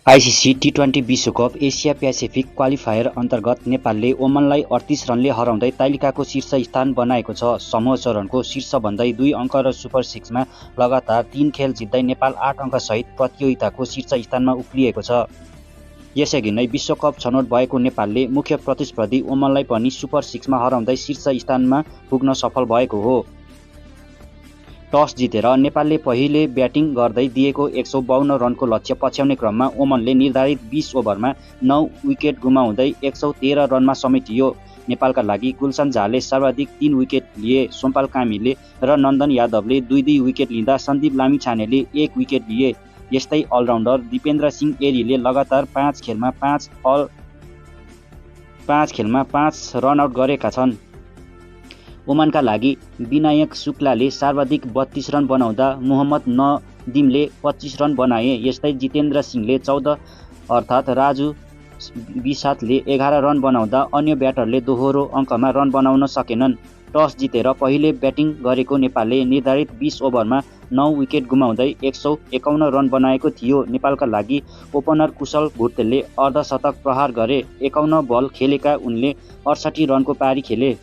ICC टी20 विश्वकप Asia Pacific qualifier अन्तर्गत नेपालले ओमनलाई 38 रनले हराउँदै तालिकाको शीर्ष स्थान बनाएको छ। समूह चरणको शीर्ष भन्दै 2 अङ्क र सुपर 6 मा लगातार 3 खेल जित्दै नेपाल 8 अङ्कसहित प्रतियोगिताको शीर्ष स्थानमा उक्लिएको छ। यसअघि नै विश्वकप छनौट भएको नेपालले मुख्य प्रतिस्पर्धी ओमनलाई पनि सुपर 6 मा हराउँदै शीर्ष स्थानमा पुग्न सफल भएको हो। टस जितेर नेपालले पहिले ब्याटिङ गर्दै दिएको 152 रनको लक्ष्य पछ्याउने क्रममा ओमनले निर्धारित 20 ओभरमा 9 विकेट गुमाउँदै 113 रनमा समेटियो। नेपालका लागि गुलसन झाले सर्वाधिक 3 विकेट लिए। सोमपाल कामीले र नन्दन यादवले 2-2 विकेट लिँदा सन्दीप लामिछानेले 1 विकेट लिए। यस्तै अलराउन्डर दिपेन्द्र सिंह एरीले लगातार 5 खेलमा 5 रनआउट गरेका छन्। ओमनका लागि विनायक शुक्लाले सर्वाधिक 32 रन बनाउँदा मोहम्मद नदिमले 25 रन बनाए। यस्तै जितेन्द्र सिंहले 14 अर्थात् राजु विसातले 11 रन बनाउँदा अन्य ब्याटरले दोहोरो अङ्कमा रन बनाउन सकेनन्। टस जितेर पहिले ब्याटिङ गरेको नेपालले निर्धारित 20 ओभरमा 9 विकेट गुमाउँदै 151 रन बनाएको थियो। नेपालका लागि ओपनर कुशल भुटेलले अर्धशतक प्रहार गरे। 51 बल खेलेका उनले 68 रनको पारी खेले।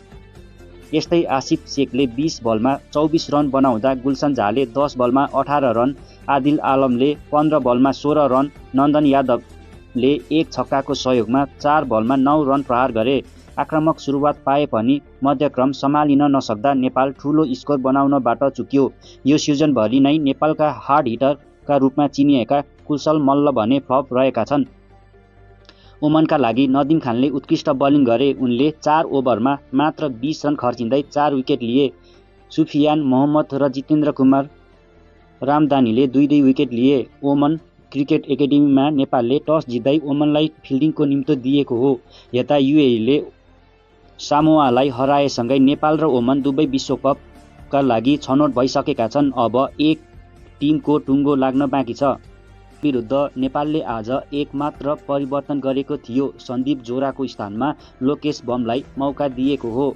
यस्तै आसिफ शेखले 20 बलमा 24 रन बनाउँदा गुलसन झाले 10 बलमा 18 रन, आदिल आलमले 15 बलमा 16 रन, नन्दन यादवले 1 छक्काको सहयोगमा 4 बलमा 9 रन प्रहार गरे। आक्रामक सुरुवात पाए पनि मध्यक्रम सम्हालिन नसक्दा नेपाल ठूलो स्कोर बनाउनबाट चुक्यो। यो सिजनभरि नै नेपालका हार्ड हिटरका रूपमा चिनिएका कुशल मल्ल भने फ्लप रहेका छन्। ओमनका लागि नदिम खानले उत्कृष्ट बलिङ गरे। उनले 4 ओभरमा मात्र 20 रन खर्चिँदै 4 विकेट लिए। सुफियान मोहम्मद र जितेन्द्र कुमार रामदानीले 2-2 विकेट लिए। ओमन क्रिकेट एकाडेमीमा नेपालले टस जित्दै ओमनलाई फिल्डिङको निम्तो दिएको हो। यता युएईले सामोआलाई हराएसँगै नेपाल र ओमन दुवै विश्वकपका लागि छनौट भइसकेका छन्। अब एक टिमको टुङ्गो लाग्न बाँकी छ। विरुद्ध नेपालले आज एक मात्र परिवर्तन गरेको थियो। सन्दीप जोराको स्थानमा लोकेश बमलाई मौका दिएको हो।